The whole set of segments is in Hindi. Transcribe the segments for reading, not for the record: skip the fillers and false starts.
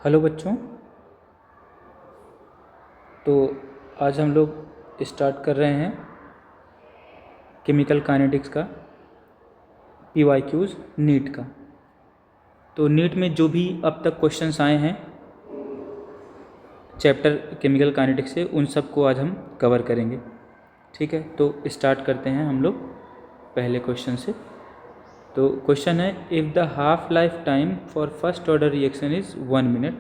हेलो बच्चों। तो आज हम लोग स्टार्ट कर रहे हैं केमिकल काइनेटिक्स का PYQs नीट का। तो नीट में जो भी अब तक क्वेश्चंस आए हैं चैप्टर केमिकल काइनेटिक्स से, उन सब को आज हम कवर करेंगे। ठीक है, तो स्टार्ट करते हैं हम लोग पहले क्वेश्चन से। तो क्वेश्चन है, if the half life time for first order reaction is 1 minute,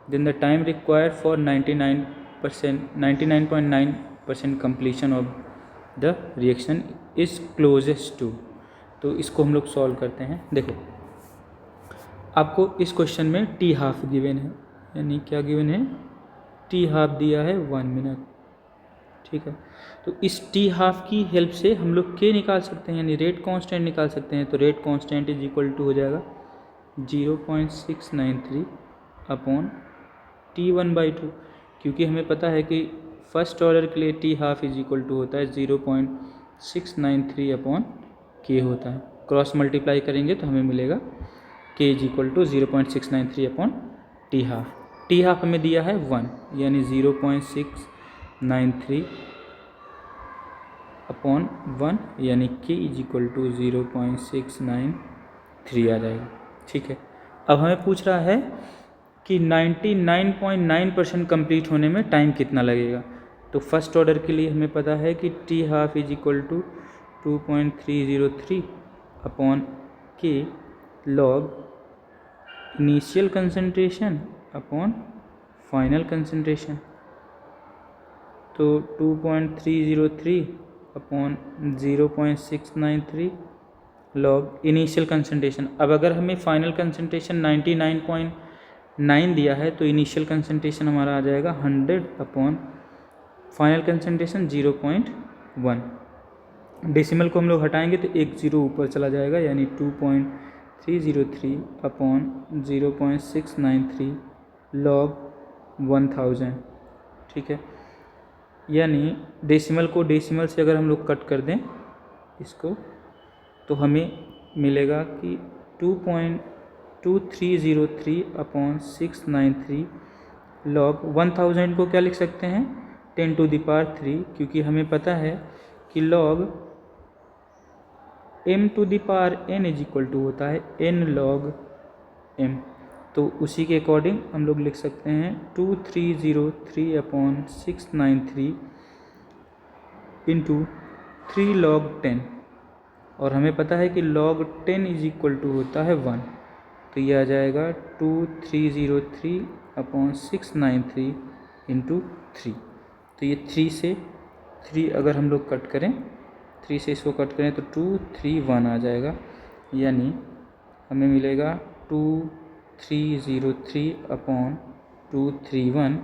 then the time required for 99.9% completion of the reaction is closest to। तो इसको हम लोग सॉल्व करते हैं। देखो, आपको इस क्वेश्चन में टी हाफ गिवन है, यानी क्या गिवन है, टी हाफ दिया है 1 मिनट। ठीक है, तो इस टी हाफ की हेल्प से हम लोग के निकाल सकते हैं, यानी रेट कांस्टेंट निकाल सकते हैं। तो rate constant is equal to हो जाएगा 0.693 अपॉन T1/2, क्योंकि हमें पता है कि फर्स्ट ऑर्डर के लिए T half is equal to होता है 0.693 अपॉन के होता है। क्रॉस मल्टीप्लाई करेंगे तो हमें मिलेगा K is equal to 0.693 upon T half. T half हमें दिया है 1, यानी 0.693 अपॉन 1, यानी के इज इक्वल टू 0.693 आ जाएगा। ठीक है, अब हमें पूछ रहा है कि 99.9% कंप्लीट होने में टाइम कितना लगेगा। तो फर्स्ट ऑर्डर के लिए हमें पता है कि t half is equal to 2.303 upon k log initial concentration upon final concentration. तो 2.303 अपॉन 0.693 लॉग इनिशियल कंसंट्रेशन। अब अगर हमें फाइनल कंसंट्रेशन 99.9 दिया है तो इनिशियल कंसंट्रेशन हमारा आ जाएगा 100 अपॉन फाइनल कंसंट्रेशन 0.1। डेसिमल को हम लोग हटाएंगे तो एक जीरो ऊपर चला जाएगा, यानी 2.303 अपॉन 0.693 लॉग 1000। ठीक है, यानी डेसिमल को डेसिमल से अगर हम लोग कट कर दें इसको, तो हमें मिलेगा कि 2.2303 अपॉन 693 लॉग 1000 को क्या लिख सकते हैं, 10⁻3, क्योंकि हमें पता है कि log m⁻n is equal to होता है n log m। तो उसी के अकॉर्डिंग हम लोग लिख सकते हैं 2303 अपॉन 693 इंटू 3 log 10, और हमें पता है कि log 10 इज इक्वल टू होता है 1। तो ये आ जाएगा 2303 अपॉन 693 इंटू 3। तो ये 3 से 3 अगर हम लोग कट करें, 3 से इसको कट करें तो 231 आ जाएगा, यानी हमें मिलेगा 2303 अपॉन 231,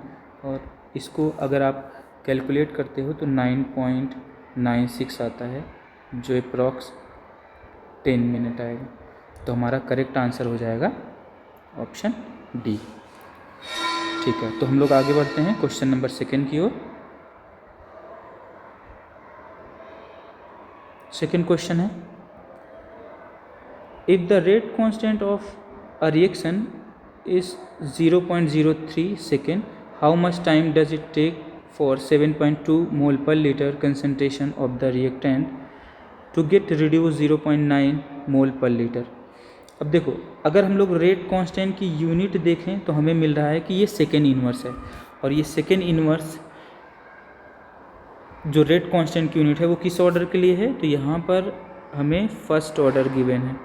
और इसको अगर आप कैलकुलेट करते हो तो 9.96 आता है, जो अप्रॉक्स 10 मिनट आएगा। तो हमारा करेक्ट आंसर हो जाएगा ऑप्शन डी। ठीक है, तो हम लोग आगे बढ़ते हैं क्वेश्चन नंबर 2 की ओर। सेकेंड क्वेश्चन है, if the rate constant of a reaction is 0.03 second, how much time does it take for 7.2 mole per litre concentration of the reactant to get reduce 0.9 mole per litre. अब देखो, अगर हम लोग रेट कांस्टेंट की यूनिट देखें तो हमें मिल रहा है कि ये सेकेंड इन्वर्स है, और ये सेकेंड इन्वर्स जो रेट कांस्टेंट की यूनिट है वो किस ऑर्डर के लिए है, तो यहाँ पर हमें फर्स्ट ऑर्डर गिवन है,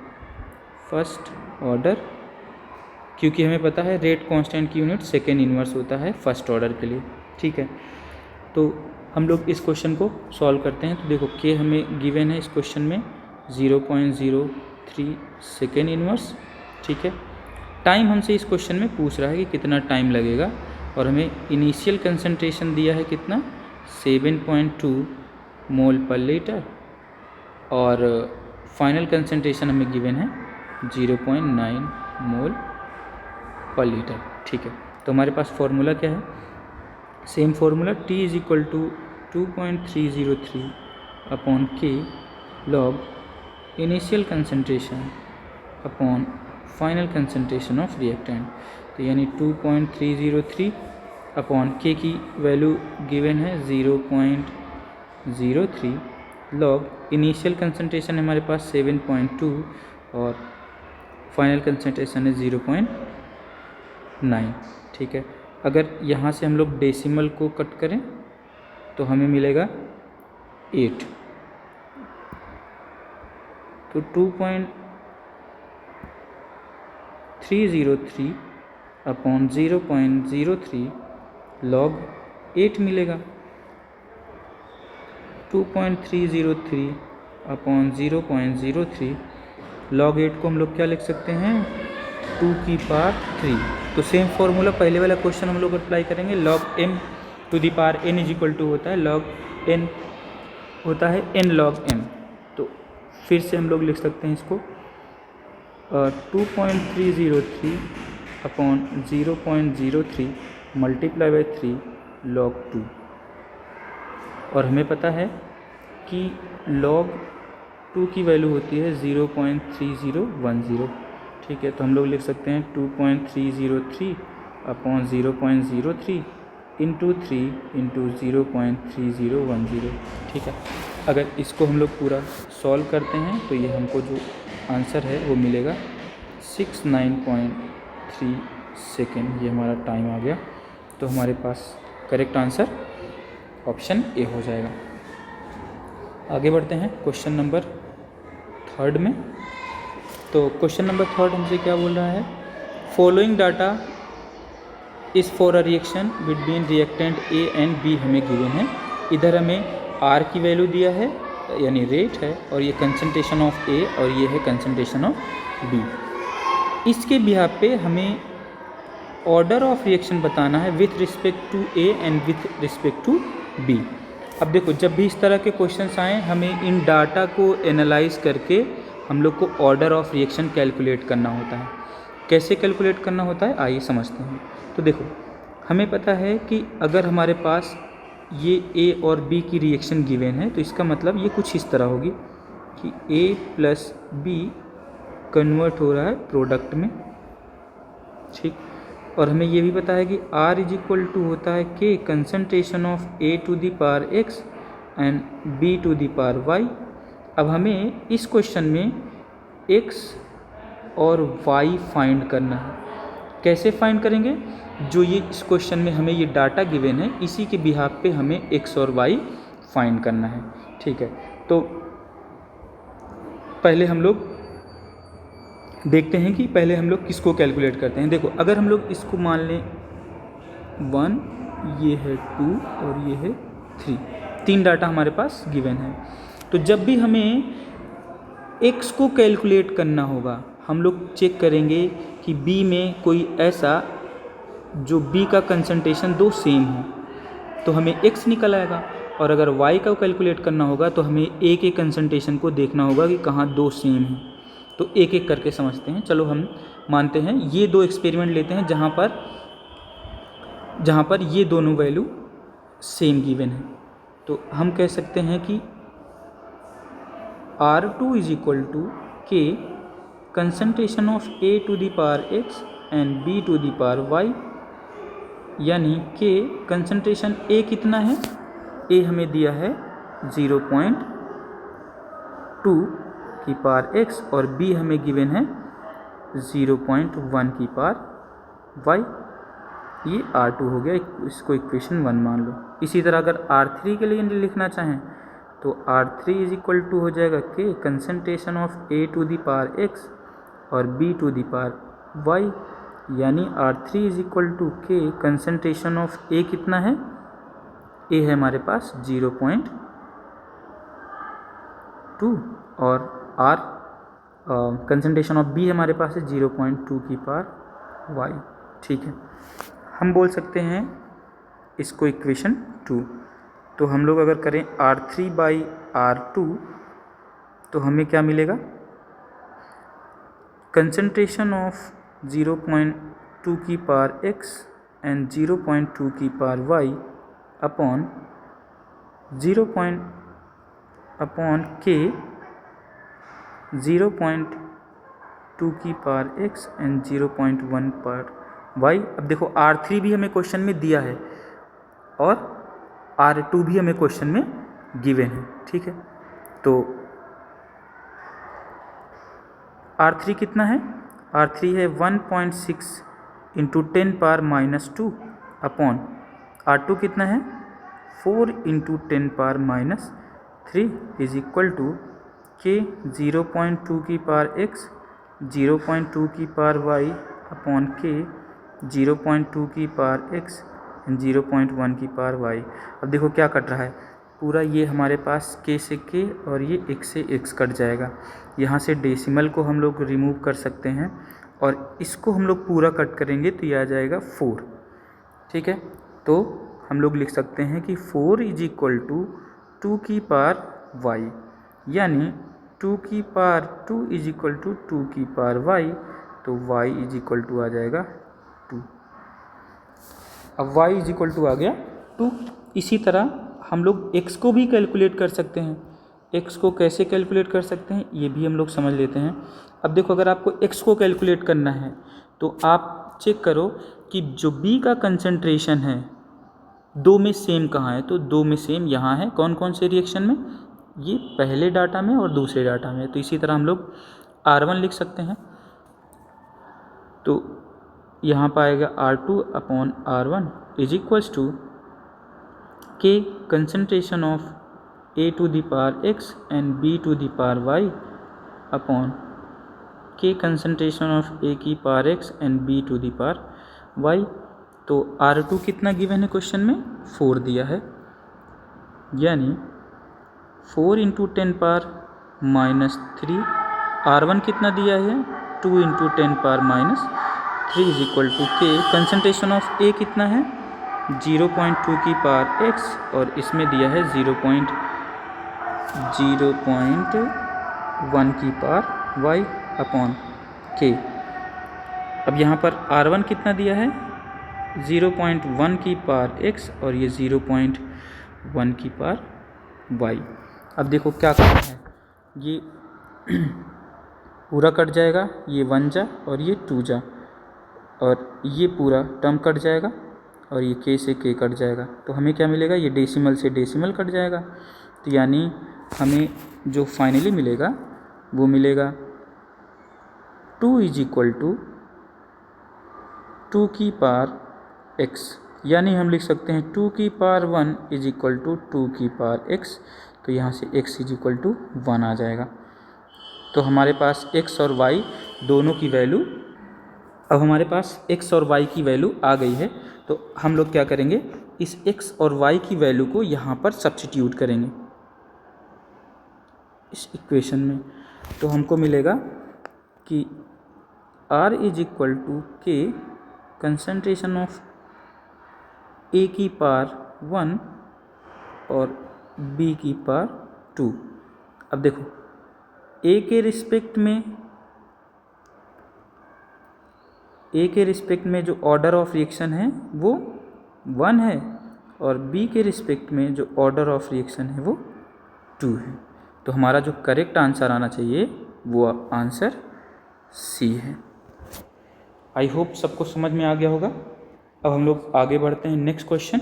फर्स्ट ऑर्डर, क्योंकि हमें पता है रेट कांस्टेंट की यूनिट सेकेंड इन्वर्स होता है फर्स्ट ऑर्डर के लिए। ठीक है, तो हम लोग इस क्वेश्चन को सॉल्व करते हैं। तो देखो, के हमें गिवन है इस क्वेश्चन में 0.03 सेकेंड इन्वर्स। ठीक है, टाइम हमसे इस क्वेश्चन में पूछ रहा है कि कितना टाइम लगेगा, और हमें इनिशियल कंसंट्रेशन दिया है कितना, 7.2 मोल पर लीटर, और फाइनल कंसंट्रेशन हमें गिवन है 0.9 मोल पर लीटर। ठीक है, तो हमारे पास फॉर्मूला क्या है, same formula, T is equal to 2.303 upon k log initial concentration upon final concentration of reactant. तो यानी 2.303 अपॉन के की वैल्यू गिवन है 0.03 लॉग इनिशियल कंसंट्रेशन हमारे पास 7.2 और फाइनल कंसंट्रेशन है 0.9। ठीक है, अगर यहाँ से हम लोग डेसिमल को कट करें तो हमें मिलेगा 8। तो 2.303 अपॉन 0.03 लॉग 8 मिलेगा। 2.303 अपॉन 0.03 लॉग 8 को हम लोग क्या लिख सकते हैं, 2 की पावर 3। तो सेम फॉर्मूला पहले वाला क्वेश्चन हम लोग अप्लाई करेंगे। Log m to the power n is equal to होता है लॉग n होता है n लॉग m। तो फिर से हम लोग लिख सकते हैं इसको 2.303 अपॉन 0.03 मल्टीप्लाई बाई 3 लॉग 2। और हमें पता है कि log 2 की वैल्यू होती है 0.3010। ठीक है, तो हम लोग लिख सकते हैं 2.303 अपॉन 0.03 इंटू 3 इंटू 0.3010। ठीक है, अगर इसको हम लोग पूरा सॉल्व करते हैं तो ये हमको जो आंसर है वो मिलेगा 69.3 सेकेंड। ये हमारा टाइम आ गया। तो हमारे पास करेक्ट आंसर ऑप्शन ए हो जाएगा। आगे बढ़ते हैं क्वेश्चन नंबर 3 में। तो क्वेश्चन नंबर 3 हमसे क्या बोल रहा है, following data is for a reaction between reactant A and B हमें गिवन है। इधर हमें आर की वैल्यू दिया है यानी रेट है, और ये कंसंट्रेशन ऑफ ए और ये है कंसंट्रेशन ऑफ बी। इसके बिहाफ पे हमें ऑर्डर ऑफ रिएक्शन बताना है with respect to A and with respect to B. अब देखो, जब भी इस तरह के क्वेश्चंस आए हमें इन डाटा को एनालाइज करके हम लोग को ऑर्डर ऑफ रिएक्शन कैलकुलेट करना होता है। कैसे कैलकुलेट करना होता है आइए समझते हैं। तो देखो, हमें पता है कि अगर हमारे पास ये ए और बी की रिएक्शन गिवन है तो इसका मतलब ये कुछ इस तरह होगी कि ए प्लस बी कन्वर्ट हो रहा है प्रोडक्ट में। ठीक, और हमें ये भी पता है कि R इज इक्वल टू होता है K concentration of A to the power X and B to the power Y। अब हमें इस क्वेश्चन में X और Y फाइंड करना है। कैसे फाइंड करेंगे, जो ये इस क्वेश्चन में हमें ये डाटा गिवन है इसी के बिहाफ पे हमें X और Y फाइंड करना है। ठीक है, तो पहले हम लोग देखते हैं कि पहले हम लोग किसको कैलकुलेट करते हैं। देखो, अगर हम लोग इसको मान लें 1, ये है 2 और ये है 3, 3 डाटा हमारे पास गिवन है। तो जब भी हमें x को कैलकुलेट करना होगा हम लोग चेक करेंगे कि b में कोई ऐसा जो b का कंसंट्रेशन दो सेम हो तो हमें x निकल आएगा, और अगर y का कैलकुलेट करना होगा तो हमें a के कंसंट्रेशन को देखना होगा कि कहाँ दो सेम हैं। तो एक एक करके समझते हैं। चलो हम मानते हैं ये दो एक्सपेरिमेंट लेते हैं जहाँ पर ये दोनों वैल्यू सेम गिवन है। तो हम कह सकते हैं कि R2 is equal to K concentration of A to the power X and B to the power Y, यानी के कंसंट्रेशन A कितना है, A हमें दिया है 0.2 की पावर x और b हमें गिवन है 0.1 की पावर y। ये R2 हो गया, इसको इक्वेशन 1 मान लो। इसी तरह अगर R3 के लिए लिखना चाहें तो R3 इज इक्वल टू हो जाएगा K concentration of a to the power x और b to the power y, यानी R3 is equal to K concentration of a कितना है, a है हमारे पास 0.2 और R कंसंट्रेशन ऑफ B हमारे पास है 0.2 की पावर Y। ठीक है, हम बोल सकते हैं इसको इक्वेशन 2। तो हम लोग अगर करें R3 बाई R2 तो हमें क्या मिलेगा, कंसंट्रेशन ऑफ 0.2 की पावर X एंड 0.2 की पावर Y अपॉन 0 अपॉन के 0.2 की पावर x एंड 0.1 पर वाई। अब देखो R3 भी हमें क्वेश्चन में दिया है और R2 भी हमें क्वेश्चन में गिवन है, ठीक है। तो R3 कितना है, R3 है 1.6 इंटू 10⁻⁻2 अपॉन R2 कितना है 4 into 10⁻⁻3 is equal to K 0.2 की पावर x 0.2 की पावर y अपॉन K 0.2 की पावर x 0.1 की पावर y। अब देखो क्या कट रहा है, पूरा ये हमारे पास k से k और ये x से x कट जाएगा। यहाँ से डेसिमल को हम लोग रिमूव कर सकते हैं और इसको हम लोग पूरा कट करेंगे तो ये आ जाएगा 4, ठीक है। तो हम लोग लिख सकते हैं कि 4 इज इक्वल टू 2 की पावर y, यानी 2 की पावर 2 इज इक्वल टू 2 की पावर y, तो y इज इक्वल टू आ जाएगा 2। अब y इज इक्वल टू आ गया 2। इसी तरह हम लोग x को भी कैलकुलेट कर सकते हैं। x को कैसे कैलकुलेट कर सकते हैं ये भी हम लोग समझ लेते हैं। अब देखो अगर आपको x को कैलकुलेट करना है तो आप चेक करो कि जो b का कंसंट्रेशन है दो में सेम कहाँ है, तो दो में सेम यहाँ है। कौन कौन से रिएक्शन में, ये पहले डाटा में और दूसरे डाटा में। तो इसी तरह हम लोग R1 लिख सकते हैं, तो यहाँ पाएगा R2 upon R1 is equals to K concentration of A to the power x and B to the power y upon K concentration of A की power x and B to the power y। तो R2 कितना गिवन है क्वेश्चन में, 4 दिया है, यानी 4 इंटू 10⁻³ R1 कितना दिया है 2 into 10⁻³ is equal to K concentration of A कितना है 0.2 की पावर x और इसमें दिया है 0.01 की पावर y अपॉन K। अब यहाँ पर R1 कितना दिया है 0.1 की पावर x और ये 0.1 की पावर y। अब देखो क्या करना है, ये पूरा कट जाएगा, ये 1 जा और ये 2 जा, और ये पूरा टर्म कट जाएगा और ये k से k कट जाएगा। तो हमें क्या मिलेगा, ये डेसिमल से डेसिमल कट जाएगा। तो यानी हमें जो फाइनली मिलेगा वो मिलेगा 2 इज इक्वल टू 2 की पावर x, यानी हम लिख सकते हैं 2 की पावर 1 इज इक्वल टू 2 की पावर x। तो यहाँ से x इज इक्वल टू 1 आ जाएगा। तो हमारे पास x और y दोनों की वैल्यू, अब हमारे पास x और y की वैल्यू आ गई है। तो हम लोग क्या करेंगे, इस x और y की वैल्यू को यहाँ पर सब्स्टिट्यूट करेंगे इस इक्वेशन में। तो हमको मिलेगा कि R is equal to K concentration of A की पावर 1 और B की पावर 2। अब देखो A के रिस्पेक्ट में जो ऑर्डर ऑफ रिएक्शन है वो 1 है और B के रिस्पेक्ट में जो ऑर्डर ऑफ रिएक्शन है वो 2 है। तो हमारा जो करेक्ट आंसर आना चाहिए वो आंसर C है। आई होप सबको समझ में आ गया होगा। अब हम लोग आगे बढ़ते हैं नेक्स्ट क्वेश्चन,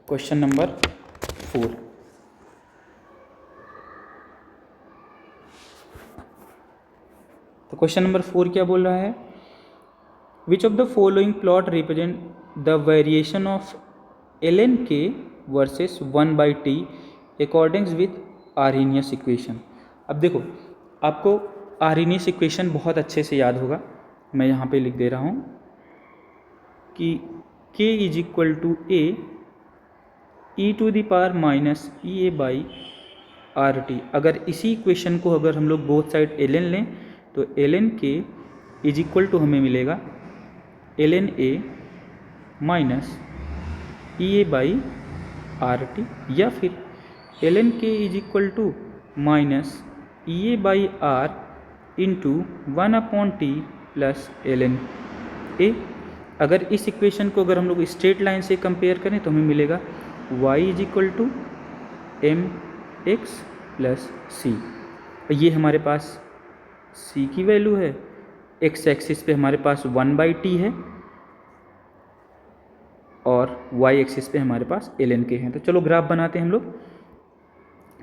क्वेश्चन नंबर 4। तो क्वेश्चन नंबर 4 क्या बोल रहा है, which of the following plot represent the variation of ln k versus 1/t according with Arrhenius equation. अब देखो आपको आर्हेनियस इक्वेशन बहुत अच्छे से याद होगा, मैं यहाँ पे लिख दे रहा हूँ कि k is equal to a e to the power minus E A by R T. अगर इसी इक्वेशन को अगर हम लोग बोथ साइड ln लें तो ln k is equal to हमें मिलेगा ln a minus E A by R T, या फिर ln k is equal to minus E A by R into 1/t plus ln a। अगर इस इक्वेशन को अगर हम लोग स्ट्रेट लाइन से कंपेयर करें तो हमें मिलेगा y is equal to m x plus c. ये हमारे पास c की वैल्यू है एक्स एक्सिस पे हमारे पास 1/t है और वाई एक्सिस पे हमारे पास ln के हैं। तो चलो ग्राफ बनाते हैं हम लोग।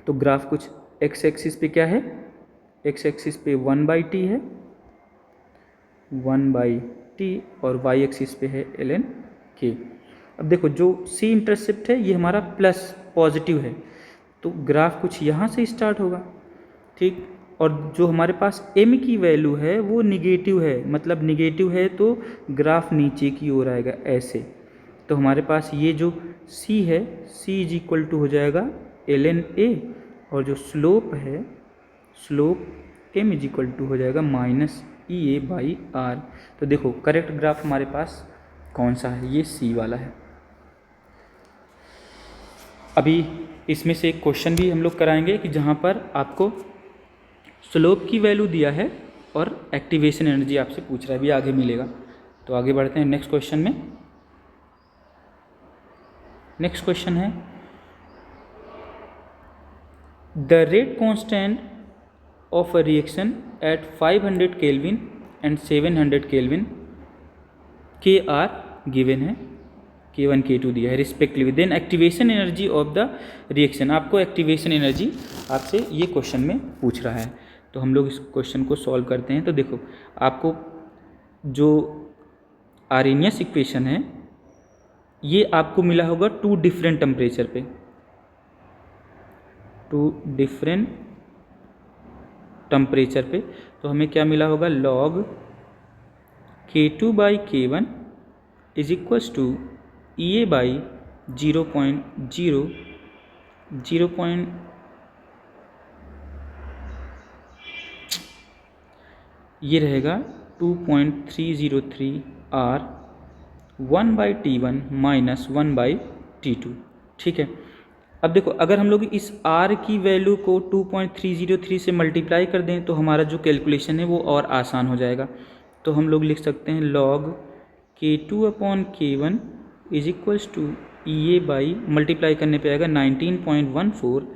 तो ग्राफ कुछ एक्स एक्सिस पे क्या है, एक्स एक्सिस पे 1/t है, 1/t, और वाई एक्सिस पे है ln के। अब देखो जो c इंटरसेप्ट है ये हमारा प्लस पॉजिटिव है, तो ग्राफ कुछ यहाँ से स्टार्ट होगा, ठीक। और जो हमारे पास m की वैल्यू है वो निगेटिव है, मतलब निगेटिव है तो ग्राफ नीचे की ओर आएगा ऐसे। तो हमारे पास ये जो c है, c इज इक्वल टू हो जाएगा ln a, और जो स्लोप है, slope m is equal to हो जाएगा -EA/r। तो देखो करेक्ट ग्राफ हमारे पास कौन सा है, ये c वाला है। अभी इसमें से एक क्वेश्चन भी हम लोग कराएंगे कि जहाँ पर आपको स्लोप की वैल्यू दिया है और एक्टिवेशन एनर्जी आपसे पूछ रहा है, भी आगे मिलेगा। तो आगे बढ़ते हैं नेक्स्ट क्वेश्चन में। नेक्स्ट क्वेश्चन है the rate constant of a reaction at 500 kelvin and 700 kelvin के आर गिवन है, K1 K2 दिया है respectively, then activation energy of the reaction. आपको एक्टिवेशन एनर्जी आपसे ये क्वेश्चन में पूछ रहा है। तो हम लोग इस क्वेश्चन को सॉल्व करते हैं। तो देखो आपको जो आर्हेनियस इक्वेशन है ये आपको मिला होगा 2 डिफरेंट टेम्परेचर पे, 2 डिफरेंट टेम्परेचर पे। तो हमें क्या मिला होगा, log K2/K1 is equals to EA/0.0 ये रहेगा 2.303 R 1/T1 माइनस 1/T2, ठीक है। अब देखो अगर हम लोग इस R की वैल्यू को 2.303 से मल्टीप्लाई कर दें तो हमारा जो कैलकुलेशन है वो और आसान हो जाएगा। तो हम लोग लिख सकते हैं log K2/K1 is equals to EA/ multiply करने पे आएगा 19.14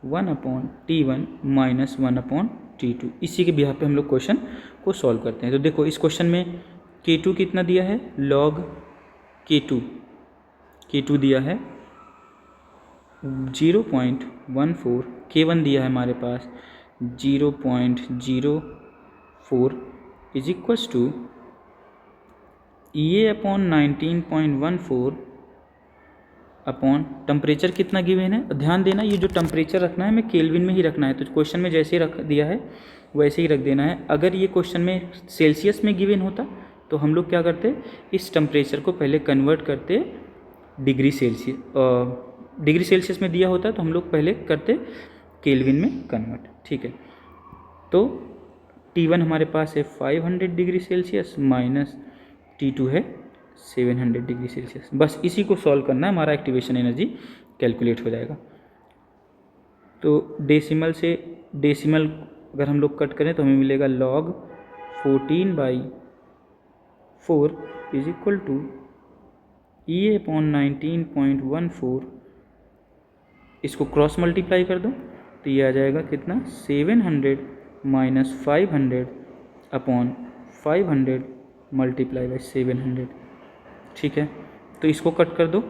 1/T1 माइनस 1/T2। इसी के बिहाफ पे हम लोग क्वेश्चन को सॉल्व करते हैं। तो देखो इस क्वेश्चन में K2 कितना दिया है, log K2 दिया है 0.14, K1 दिया है हमारे पास 0.04 is equals to EA/19.14 upon temperature कितना गिवन है। ध्यान देना ये जो टेम्परेचर रखना है हमें केल्विन में ही रखना है। तो क्वेश्चन में जैसे ही रख दिया है वैसे ही रख देना है। अगर ये क्वेश्चन में सेल्सियस में गिवन होता तो हम लोग क्या करते, इस टेम्परेचर को पहले कन्वर्ट करते डिग्री सेल्सियस में दिया होता तो हम लोग पहले करते केल्विन में कन्वर्ट, ठीक है। तो T1 हमारे पास है 500 डिग्री सेल्सियस माइनस T2 है 700 डिग्री सेल्सियस। बस इसी को सॉल्व करना है, हमारा एक्टिवेशन एनर्जी कैलकुलेट हो जाएगा। तो डेसिमल से डेसिमल अगर हम लोग कट करें तो हमें मिलेगा log 14/4 is equal to EA/19.14। इसको क्रॉस मल्टीप्लाई कर दो तो ये आ जाएगा कितना, 700 माइनस 500 अपॉन 500 मल्टीप्लाई बाई 700, ठीक है। तो इसको कट कर दो,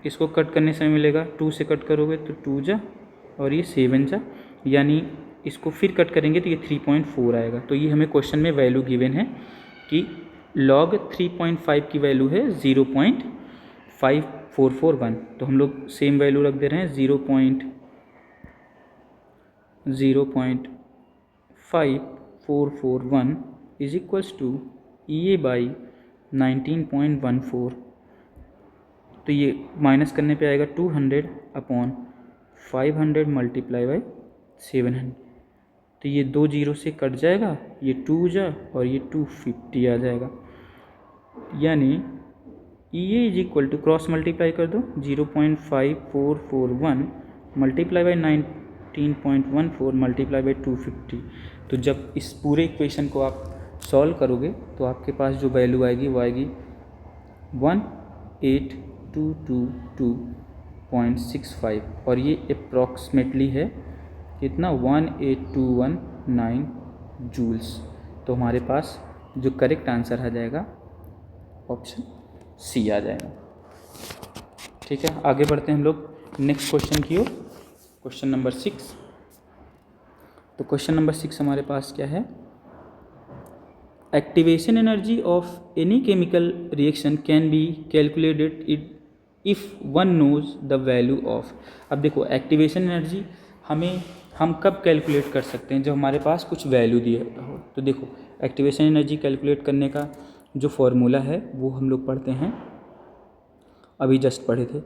इसको कट करने से मिलेगा 2 से कट करोगे तो 2 जा और ये 7 जा, यानी इसको फिर कट करेंगे तो ये 3.4 आएगा। तो ये हमें क्वेश्चन में वैल्यू गिवन है कि log 3.5 की वैल्यू है 0.5441। तो हम लोग सेम वैल्यू रख दे रहे हैं 0.5441 इज इक्वल्स टू EA/19.14। तो ये माइनस करने पे आएगा 200 अपॉन 500 मल्टीप्लाई बाई 700। तो ये 2 0 से कट जाएगा, ये 2 जा और ये 250 आ जाएगा, यानी EA is equal to cross multiply कर दो 0.5441 मल्टीप्लाई बाई 19.14 मल्टीप्लाई बाई 250। तो जब इस पूरे इक्वेशन को आप सॉल्व करोगे तो आपके पास जो वैल्यू आएगी वो आएगी 18222.65 और ये अप्रॉक्सीमेटली है कितना, 18219 जूल्स। तो हमारे पास जो करेक्ट आंसर आ जाएगा ऑप्शन सी आ जाएगा। ठीक है, आगे बढ़ते हैं हम लोग नेक्स्ट क्वेश्चन की ओर, क्वेश्चन नंबर 6। तो क्वेश्चन नंबर 6 हमारे पास क्या है, activation energy of any chemical reaction can be calculated it if one knows the value of. अब देखो एक्टिवेशन एनर्जी हम कब कैलकुलेट कर सकते हैं, जब हमारे पास कुछ वैल्यू दिए हो। तो देखो एक्टिवेशन एनर्जी कैलकुलेट करने का जो फॉर्मूला है वो हम लोग पढ़ते हैं, अभी जस्ट पढ़े थे,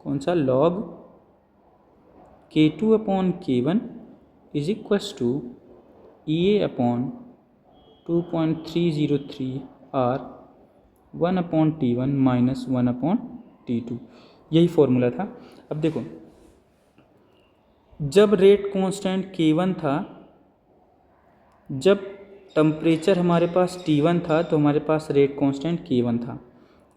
कौन सा, log K2 upon K1 is equals to EA upon 2.303 R 1 upon T1 minus 1 upon T2, यही फॉर्मूला था। अब देखो जब रेट कांस्टेंट K1 था, जब टेम्परेचर हमारे पास T1 था, तो हमारे पास रेट कांस्टेंट K1 था,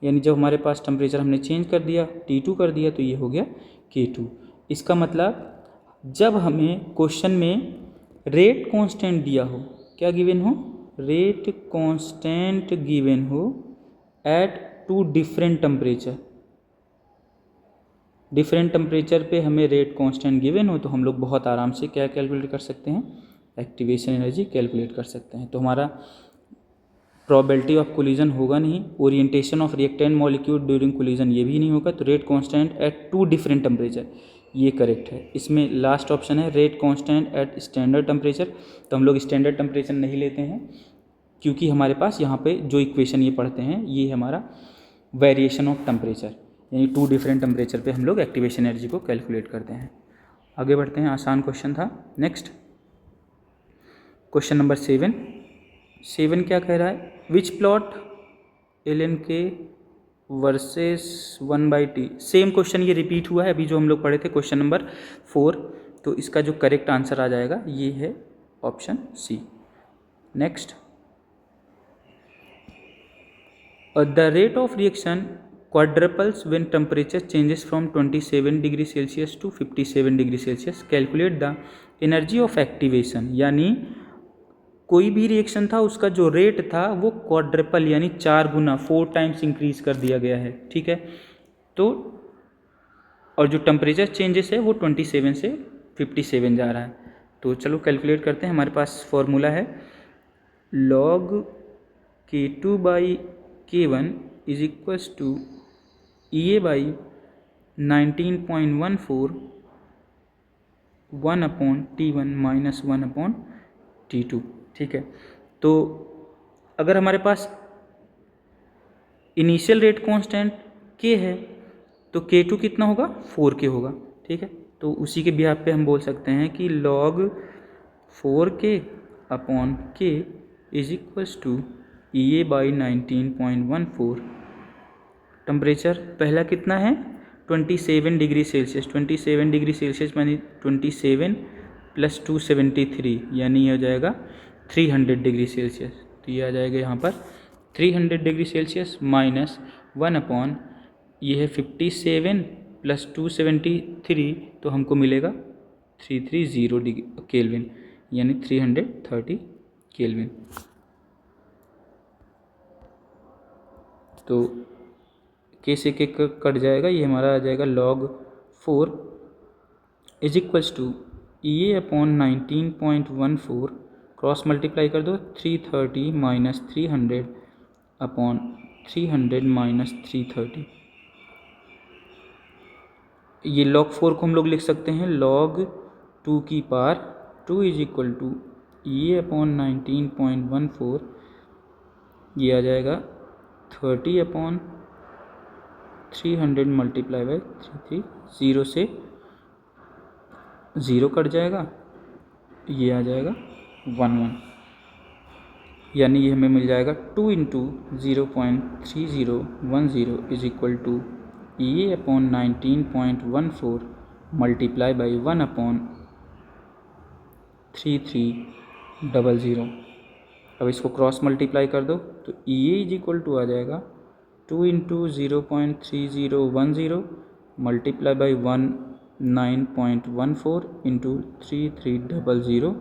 यानी जब हमारे पास टेम्परेचर हमने चेंज कर दिया, T2 कर दिया, तो ये हो गया K2। इसका मतलब जब हमें क्वेश्चन में रेट कांस्टेंट दिया हो, क्या गिवन हो, रेट कांस्टेंट गिवन हो at two different temperature, different temperature पे हमें रेट कांस्टेंट गिवन हो, तो हम लोग बहुत आराम से क्या कैलकुलेट कर सकते हैं, एक्टिवेशन एनर्जी कैलकुलेट कर सकते हैं। तो हमारा प्रोबेबिलिटी ऑफ कोलिजन होगा नहीं, orientation of reactant molecule during collision ये भी नहीं होगा, तो rate constant at two different temperature ये करेक्ट है। इसमें लास्ट ऑप्शन है rate constant at standard temperature, तो हम लोग स्टैंडर्ड टेम्परेचर नहीं लेते हैं, क्योंकि हमारे पास यहाँ पे जो इक्वेशन ये पढ़ते हैं ये हमारा वेरिएशन ऑफ टेम्परेचर, यानी टू डिफरेंट टेम्परेचर पे हम लोग एक्टिवेशन एनर्जी को कैलकुलेट करते हैं। आगे बढ़ते हैं, आसान क्वेश्चन था। नेक्स्ट क्वेश्चन नंबर 7 क्या कह रहा है, which plot ln k versus 1/t। Same question ये रिपीट हुआ है अभी जो हम लोग पढ़े थे क्वेश्चन नंबर 4, तो इसका जो करेक्ट आंसर आ जाएगा ये है option C. Next, the rate of reaction quadruples when temperature changes from 27 degree Celsius to 57 degree Celsius, calculate the energy of activation. यानी कोई भी रिएक्शन था उसका जो रेट था वो क्वाड्रपल यानी 4 गुना 4 टाइम्स इंक्रीज कर दिया गया है। ठीक है, तो और जो टेम्परेचर चेंजेस है वो 27 से 57 जा रहा है। तो चलो कैलकुलेट करते हैं। हमारे पास फॉर्मूला है log K2 by K1 is equals to EA by 19.14 1 upon T1 minus 1 upon T2। ठीक है, तो अगर हमारे पास इनिशियल रेट कांस्टेंट K है तो K2 कितना होगा, 4K होगा। ठीक है, तो उसी के बिहाफ पे हम बोल सकते हैं कि log 4K अपॉन K is equals to EA by 19.14। Temperature पहला कितना है 27 डिग्री सेल्सियस, 27 डिग्री सेल्सियस यानी 27 प्लस 273 यानी ये हो जाएगा 300 डिग्री सेल्सियस। तो ये आ जाएगा यहाँ पर 300 डिग्री सेल्सियस माइनस 1 अपॉन ये है 57 प्लस 273, तो हमको मिलेगा 330 डिग्री केल्विन यानी 330 केल्विन। तो K से K कट जाएगा, ये हमारा आ जाएगा log 4 is equals to EA upon 19.14 cross multiply कर दो 330 माइनस 300 अपॉन 300 माइनस 330। ये log 4 को हम लोग लिख सकते हैं log 2 की power 2 is equal to EA upon 19.14, ये आ जाएगा 30 अपॉन 300 मल्टीप्लाई बाई 330 से 0 कट जाएगा, ये आ जाएगा 11 यानी ये हमें मिल जाएगा 2 into 0.3010 is equal to EA upon 19.14 multiply by 1 upon 3300। अब इसको क्रॉस मल्टीप्लाई कर दो तो EA इज इक्वल टू आ जाएगा 2 इंटू 0.3010 मल्टीप्लाई बाई 19.14 इंटू 3300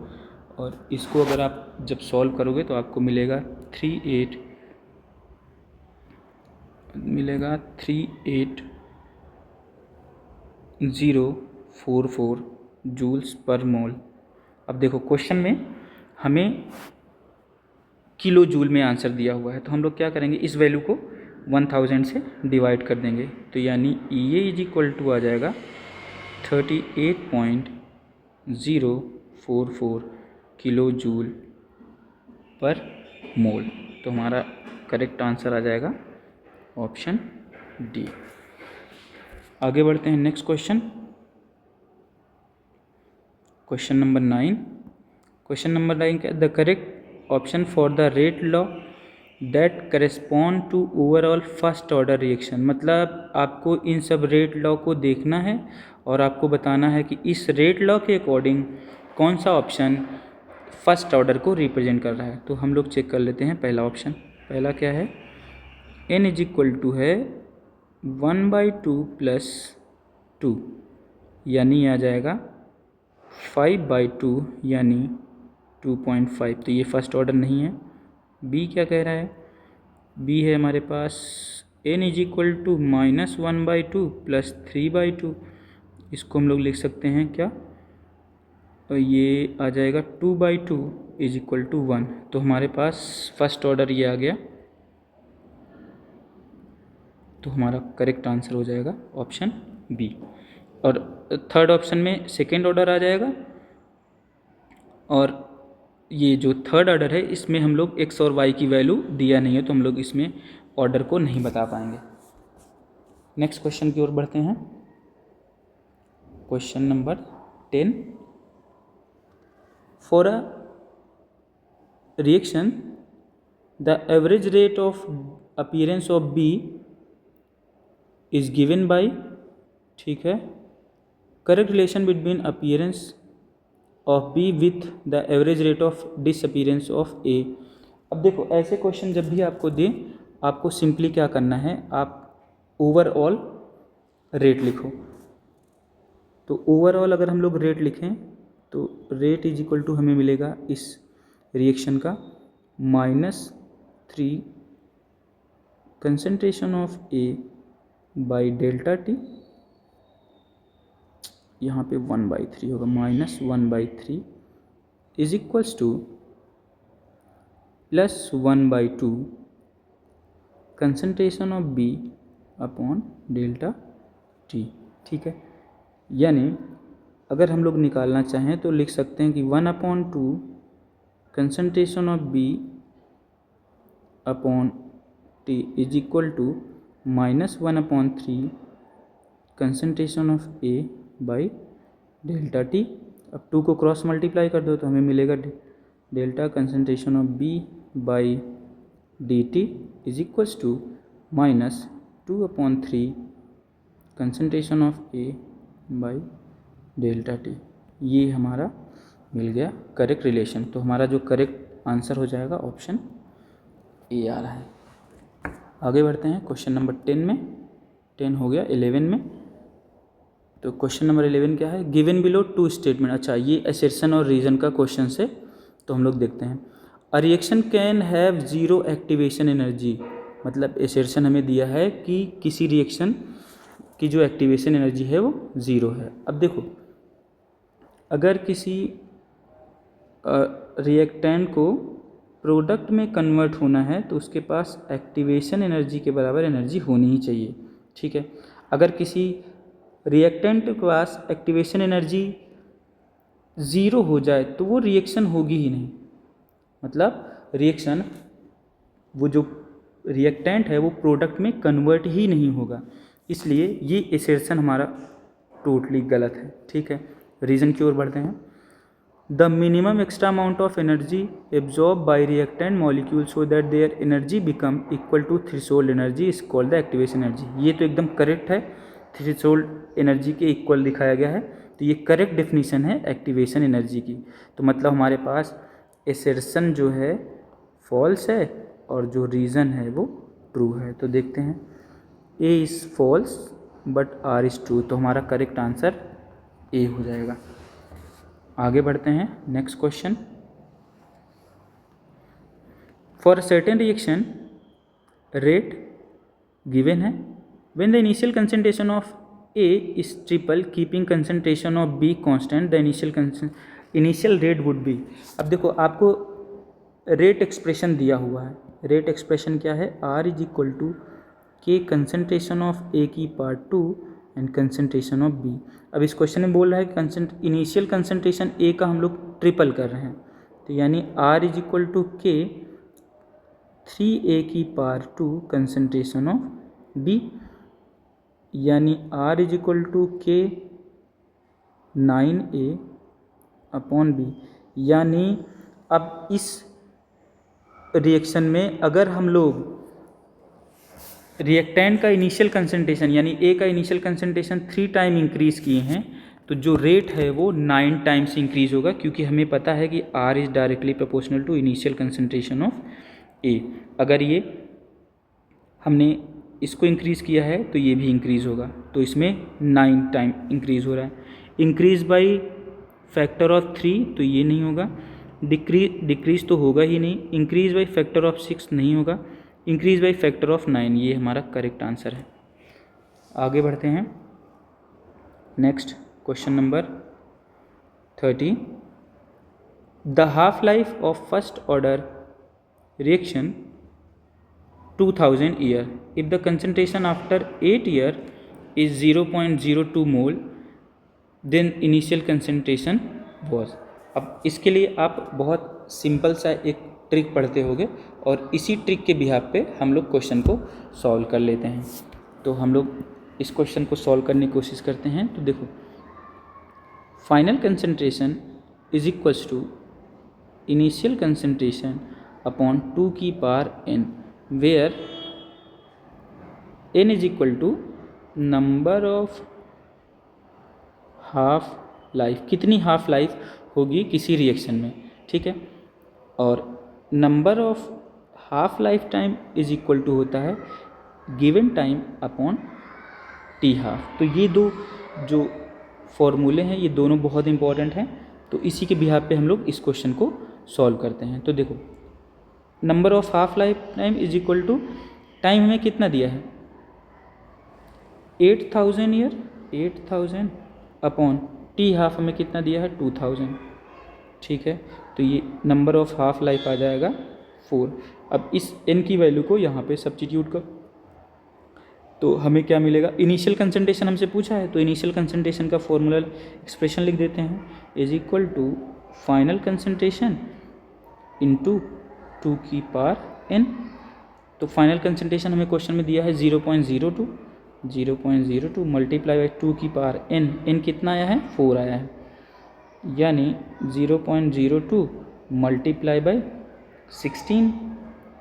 और इसको अगर आप जब सॉल्व करोगे तो आपको मिलेगा 38044 जूल्स पर मोल। अब देखो क्वेश्चन में हमें किलो जूल में आंसर दिया हुआ है, तो हम लोग क्या करेंगे, इस वैल्यू को 1000 से डिवाइड कर देंगे, तो यानी ये इज इक्वल टू आ जाएगा 38.044 किलो जूल पर मोल। तो हमारा करेक्ट आंसर आ जाएगा ऑप्शन डी। आगे बढ़ते हैं next question, question number 9। Question number 9 क्या, the correct option for the rate law that correspond to overall first order reaction. मतलब आपको इन सब रेट लॉ को देखना है और आपको बताना है कि इस रेट लॉ के अकॉर्डिंग कौन सा ऑप्शन फर्स्ट ऑर्डर को रिप्रेजेंट कर रहा है। तो हम लोग चेक कर लेते हैं पहला ऑप्शन। पहला क्या है, n इज इक्वल टू है 1/2 + 2, यानी आ जाएगा 5/2 यानी 2.5। तो ये फर्स्ट ऑर्डर नहीं है। बी क्या कह रहा है, बी है हमारे पास n इज इक्वल टू -1/2 + 3/2। इसको हम लोग लिख सकते हैं क्या, और ये आ जाएगा 2/2 इज इक्वल टू 1। तो हमारे पास फर्स्ट ऑर्डर ये आ गया, तो हमारा करेक्ट आंसर हो जाएगा ऑप्शन बी। और थर्ड ऑप्शन में सेकेंड ऑर्डर आ जाएगा, और ये जो थर्ड ऑर्डर है इसमें हम लोग x और y की वैल्यू दिया नहीं है, तो हम लोग इसमें ऑर्डर को नहीं बता पाएंगे। नेक्स्ट क्वेश्चन की ओर बढ़ते हैं, question number 10। For a reaction the average rate of appearance of B is given by, ठीक है, correct relation between appearance of B with the average rate of disappearance of A. अब देखो ऐसे क्वेश्चन जब भी आपको दें, आपको सिंपली क्या करना है, आप ओवरऑल रेट लिखो। तो ओवरऑल अगर हम लोग रेट लिखें तो रेट इज इक्वल टू हमें मिलेगा इस रिएक्शन का -3 concentration of A by delta T, यहाँ पे 1/3 होगा, -1/3 is equals to +1/2 concentration of B upon delta T. ठीक है, यानी अगर हम लोग निकालना चाहें तो लिख सकते हैं कि 1/2 concentration of B upon T is equal to -1/3 concentration of A by delta T. अब 2 को क्रॉस मल्टीप्लाई कर दो तो हमें मिलेगा delta concentration of B by d t is equals to -2/3 concentration of A by delta T. ये हमारा मिल गया करेक्ट रिलेशन। तो हमारा जो करेक्ट आंसर हो जाएगा ऑप्शन ए आ रहा है। आगे बढ़ते हैं क्वेश्चन नंबर 10 में। 10 हो गया 11 में। तो क्वेश्चन नंबर 11 क्या है, गिवन बिलो 2 स्टेटमेंट। अच्छा, ये असर्शन और रीजन का क्वेश्चन से, तो हम लोग देखते हैं। A reaction can have zero activation energy. मतलब असर्शन हमें दिया है कि किसी रिएक्शन की जो एक्टिवेशन एनर्जी है वो ज़ीरो है। अब देखो, अगर किसी रिएक्टेंट को प्रोडक्ट में कन्वर्ट होना है तो उसके पास एक्टिवेशन एनर्जी के बराबर एनर्जी होनी ही चाहिए। ठीक है, अगर किसी रिएक्टेंट के पास एक्टिवेशन एनर्जी ज़ीरो हो जाए तो वो रिएक्शन होगी ही नहीं। मतलब रिएक्शन, वो जो रिएक्टेंट है वो प्रोडक्ट में कन्वर्ट ही नहीं होगा। इसलिए ये असर्शन हमारा टोटली गलत है। ठीक है, रीज़न की ओर बढ़ते हैं। The minimum extra amount of energy absorb by reactant molecule so that their energy become equal to threshold energy is called the activation energy. ये तो एकदम करेक्ट है, थ्रेशोल्ड एनर्जी के इक्वल दिखाया गया है, तो ये करेक्ट डेफिनेशन है एक्टिवेशन एनर्जी की। तो मतलब हमारे पास असर्शन जो है फॉल्स है और जो रीज़न है वो ट्रू है। तो देखते हैं, A is false but R is true. तो हमारा करेक्ट आंसर ए हो जाएगा। आगे बढ़ते हैं next question, for a certain reaction rate given है, when the initial concentration of A is triple keeping concentration of B constant the initial rate would be. अब देखो आपको रेट एक्सप्रेशन दिया हुआ है, रेट एक्सप्रेशन क्या है, R is equal to K concentration of A की part 2 and concentration of B. अब इस क्वेश्चन में बोल रहा है इनिशियल कंसंट्रेशन ए का हम लोग ट्रिपल कर रहे हैं, तो यानी आर इज इक्वल टू के 3a की पावर 2 कंसंट्रेशन ऑफ बी, यानी आर इज इक्वल टू के 9a अपॉन बी। यानी अब इस रिएक्शन में अगर हम लोग रिएक्टेंट का इनिशियल कंसंट्रेशन यानी ए का इनिशियल कंसंट्रेशन 3 टाइम इंक्रीज़ किए हैं, तो जो रेट है वो 9 टाइम्स इंक्रीज़ होगा, क्योंकि हमें पता है कि R is directly proportional to initial concentration of A. अगर ये हमने इसको इंक्रीज़ किया है तो ये भी इंक्रीज़ होगा, तो इसमें 9 टाइम इंक्रीज़ हो रहा है। इंक्रीज़ बाई फैक्टर ऑफ 3 तो ये नहीं होगा, डिक्रीज़ तो होगा ही नहीं, इंक्रीज़ बाई फैक्टर ऑफ 6 नहीं होगा, इंक्रीज़ बाई फैक्टर ऑफ 9 ये हमारा करेक्ट आंसर है। आगे बढ़ते हैं, next question number 30। The half life of first order reaction 2000 year, if the concentration after 8 year is 0.02 mole, then initial concentration was। अब इसके लिए आप बहुत सिंपल सा एक ट्रिक पढ़ते होगे और इसी ट्रिक के बिहाफ पे हम लोग क्वेश्चन को सॉल्व कर लेते हैं। तो हम लोग इस क्वेश्चन को सॉल्व करने की कोशिश करते हैं। तो देखो, final concentration is equals to initial concentration upon 2 की power n, where n is equal to number of half life, कितनी हाफ लाइफ होगी किसी रिएक्शन में, ठीक है। और number of half life time is equal to होता है given time upon T half. तो ये दो जो फॉर्मूले हैं ये दोनों बहुत इंपॉर्टेंट हैं, तो इसी के बिहाफ पे हम लोग इस क्वेश्चन को सॉल्व करते हैं। तो देखो, number of half life time is equal to time हमें कितना दिया है 8000 ईयर, 8000 अपॉन टी हाफ हमें कितना दिया है 2000, ठीक है। तो ये नंबर ऑफ हाफ लाइफ आ जाएगा 4। अब इस n की वैल्यू को यहाँ पे सब्स्टिट्यूट कर, तो हमें क्या मिलेगा, इनिशियल कंसंट्रेशन हमसे पूछा है, तो इनिशियल कंसंट्रेशन का फॉर्मूला एक्सप्रेशन लिख देते हैं, is equal to final concentration into 2 की पावर n। तो फाइनल कंसंट्रेशन हमें क्वेश्चन में दिया है 0.02, 0.02 मल्टीप्लाई बाई 2 की पावर n कितना आया है 4 आया है, यानी 0.02 मल्टीप्लाई बाई 16,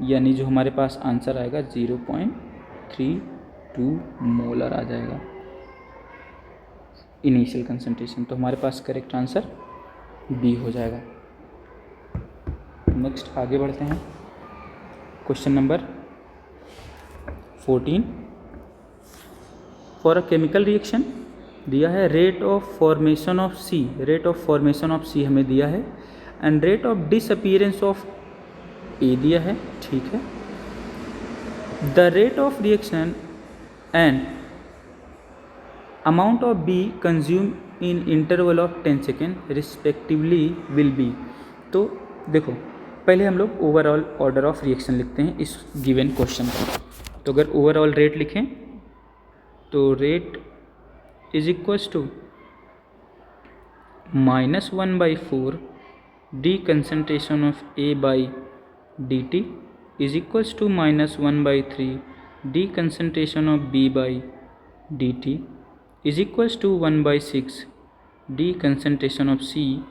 यानी जो हमारे पास आंसर आएगा 0.32 मोलर आ जाएगा इनिशियल कंसंट्रेशन। तो हमारे पास करेक्ट आंसर बी हो जाएगा। नेक्स्ट आगे बढ़ते हैं, question number 14। For a chemical reaction दिया है rate of formation of C, rate of formation of C हमें दिया है, and rate of disappearance of A दिया है, ठीक है। The rate of reaction and amount of B consume in interval of 10 second respectively will be. तो देखो, पहले हम लोग ओवरऑल ऑर्डर ऑफ रिएक्शन लिखते हैं इस गिवन क्वेश्चन का। तो अगर ओवरऑल रेट लिखें तो rate is equals to -1/4 d concentration of A by d t is equals to -1/3 d concentration of B by d t is equals to 1/6 d concentration of C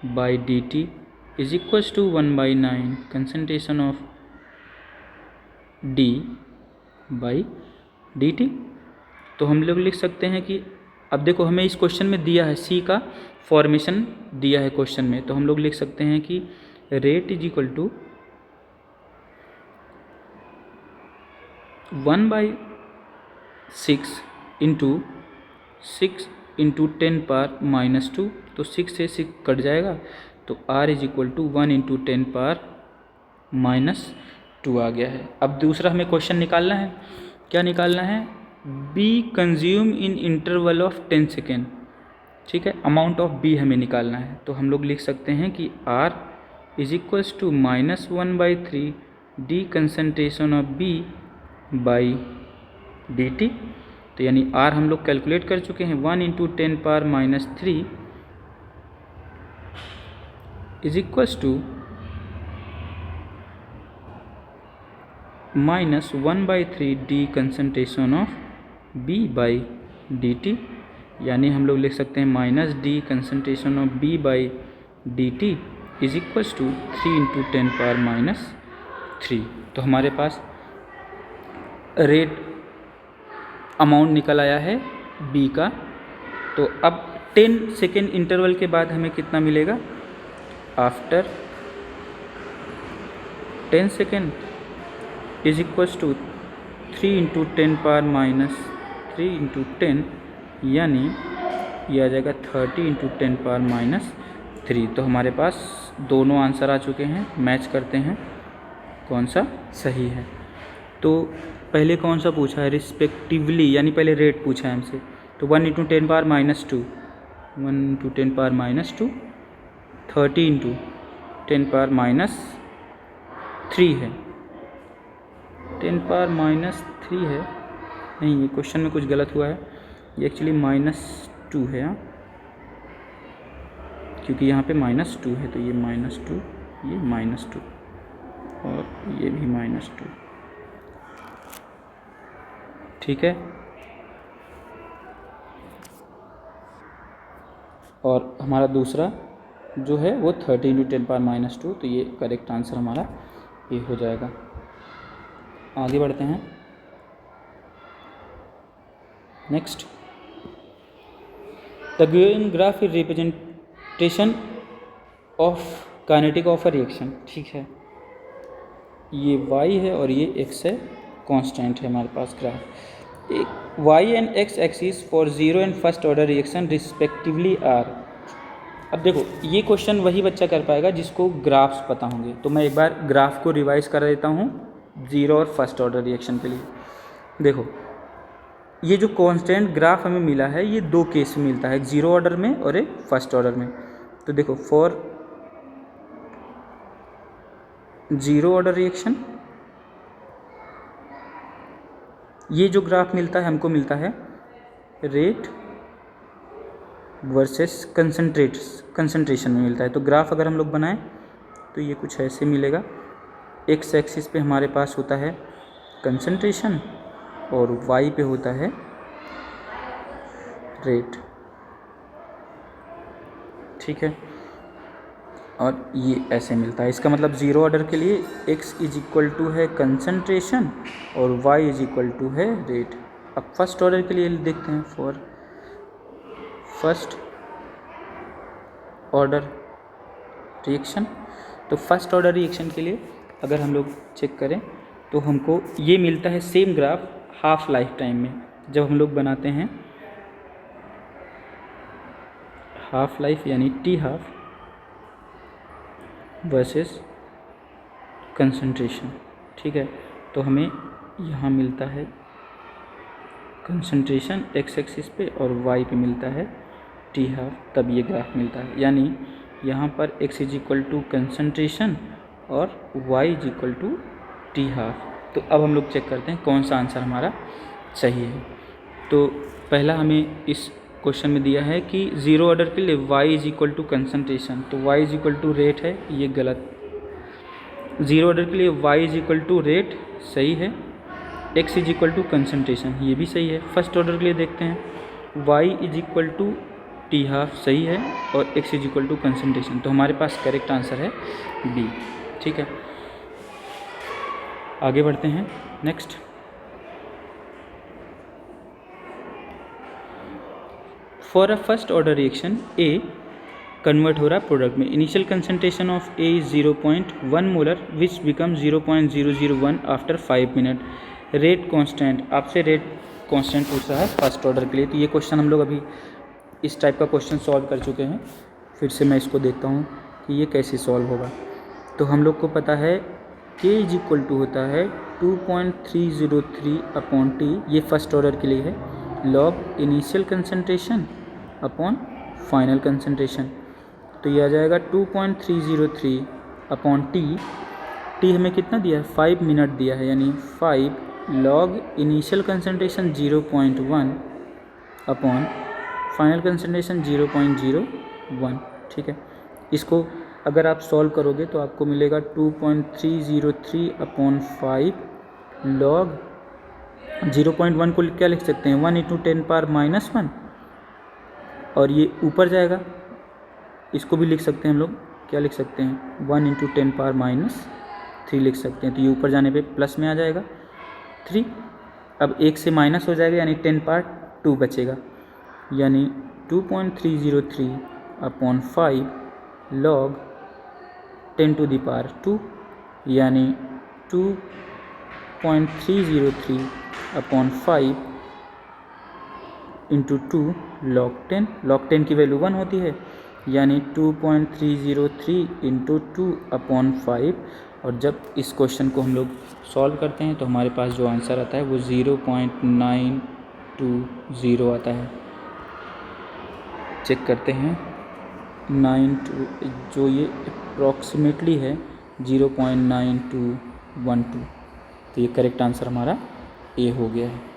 by d t is equals to 1/9 concentration of D by d t. तो हम लोग लिख सकते हैं कि अब देखो, हमें इस क्वेश्चन में दिया है सी का फॉर्मेशन दिया है क्वेश्चन में, तो हम लोग लिख सकते हैं कि rate is equal to 1/6 into 6 into 10 power -2, तो 6 से 6 कट जाएगा, तो r is equal to 1 into 10 power 2 आ गया है। अब दूसरा हमें क्वेश्चन निकालना है, क्या निकालना है, B consume in interval of 10 second, ठीक है, अमाउंट ऑफ बी हमें निकालना है। तो हम लोग लिख सकते हैं कि R is equals to -1/3 d concentration of B by d t. तो यानी R हम लोग कैलकुलेट कर चुके हैं, 1 × 10⁻³ is equals to -1/3 d concentration of B by d t, यानी हम लोग लिख सकते हैं -d concentration of b by d t is equals to 3 × 10⁻³ तो हमारे पास रेट अमाउंट निकल आया है b का। तो अब 10 सेकेंड इंटरवल के बाद हमें कितना मिलेगा, after 10 second is equals to 3 × 10⁻³ × 10, यानी ये आ जाएगा 30 × 10⁻³ तो हमारे पास दोनों आंसर आ चुके हैं। मैच करते हैं कौन सा सही है। तो पहले कौन सा पूछा है, रिस्पेक्टिवली, यानी पहले रेट पूछा है हमसे। तो 1 × 10⁻², 1 × 10⁻², 30 × 10⁻³ है, 10⁻³ है, नहीं ये क्वेश्चन में कुछ गलत हुआ है, ये एक्चुअली -2 है, क्योंकि यहाँ पे -2 है, तो ये -2, ये -2 और ये भी -2, ठीक है। और हमारा दूसरा जो है वो 30 × 10⁻², तो ये करेक्ट आंसर हमारा ये हो जाएगा। आगे बढ़ते हैं। Next, the given graph is representation of kinetic of a reaction, ठीक है, ये y है और ये x है, कांस्टेंट है हमारे पास ग्राफ। एक y and x axis for 0 and first order reaction respectively are. अब देखो ये क्वेश्चन वही बच्चा कर पाएगा जिसको ग्राफ्स पता होंगे। तो मैं एक बार ग्राफ को रिवाइज कर देता हूँ 0 और फर्स्ट ऑर्डर रिएक्शन के लिए। देखो ये जो कांस्टेंट ग्राफ हमें मिला है ये दो केस में मिलता है, एक 0 ऑर्डर में और एक फर्स्ट ऑर्डर में। तो देखो फॉर 0 ऑर्डर रिएक्शन ये जो ग्राफ मिलता है हमको मिलता है रेट वर्सेस कंसंट्रेशन में मिलता है। तो ग्राफ अगर हम लोग बनाएं तो ये कुछ ऐसे मिलेगा। एक्स एक्सिस पे हमारे पास होता है कंसंट्रेशन और वाई पे होता है रेट, ठीक है, और ये ऐसे मिलता है। इसका मतलब 0 ऑर्डर के लिए x इज इक्वल टू है कंसंट्रेशन और y इज इक्वल टू है रेट। अब फर्स्ट ऑर्डर के लिए देखते हैं, फॉर फर्स्ट ऑर्डर रिएक्शन। तो फर्स्ट ऑर्डर रिएक्शन के लिए अगर हम लोग चेक करें तो हमको ये मिलता है same graph half life time में, जब हम लोग बनाते हैं हाफ लाइफ यानी टी हाफ वर्सेस कंसंट्रेशन, ठीक है। तो हमें यहाँ मिलता है कंसंट्रेशन एक्स एक्सिस पे और वाई पे मिलता है टी हाफ, तब ये ग्राफ मिलता है। यानी यहाँ पर x is equal to concentration और y is equal to T half. तो अब हम लोग चेक करते हैं कौन सा आंसर हमारा सही है। तो पहला हमें इस क्वेश्चन में दिया है कि 0 ऑर्डर के लिए y is equal to concentration, तो y is equal to rate है, ये गलत। 0 ऑर्डर के लिए y is equal to rate सही है, x is equal to concentration ये भी सही है। फर्स्ट ऑर्डर के लिए देखते हैं y is equal to T half सही है और x is equal to concentration, तो हमारे पास करेक्ट आंसर है B, ठीक है। आगे बढ़ते हैं। Next, for a first order reaction A convert हो रहा है प्रोडक्ट में। Initial concentration of A is 0.1 molar which become 0.001 after 5 minute. Rate constant, आपसे रेट कांस्टेंट पूछ रहा है फर्स्ट ऑर्डर के लिए। तो ये क्वेश्चन हम लोग अभी इस टाइप का क्वेश्चन सॉल्व कर चुके हैं। फिर से मैं इसको देखता हूँ कि ये कैसे सॉल्व होगा। तो हम लोग को पता है k इज इक्वल टू होता है 2.303/t, ये फर्स्ट ऑर्डर के लिए है, log initial concentration upon final concentration. तो ये आ जाएगा 2.303/t। t हमें कितना दिया है, 5 मिनट दिया है, यानी 5 log initial concentration 0.1 upon final concentration 0.01। ठीक है, इसको अगर आप सॉल्व करोगे तो आपको मिलेगा 2.303/5 लॉग 0.1 को क्या लिख सकते हैं, 1 × 10⁻⁻1, और ये ऊपर जाएगा, इसको भी लिख सकते हैं हम लोग, क्या लिख सकते हैं, 1 × 10⁻³ लिख सकते हैं। तो ये ऊपर जाने पे प्लस में आ जाएगा 3, अब 1 से माइनस हो जाएगा, यानी 10⁻2 बचेगा, यानी 2.303/5 लॉग 10⁻², यानी 2.303/5 × 2 log 10। log 10 की वैल्यू 1 होती है, यानी 2.303 × 2/5। और जब इस क्वेश्चन को हम लोग सॉल्व करते हैं तो हमारे पास जो आंसर आता है वो 0.920 आता है। चेक करते हैं, 92 जो ये अप्रॉक्सीमेटली है 0.9212। तो ये करेक्ट आंसर हमारा ए हो गया है।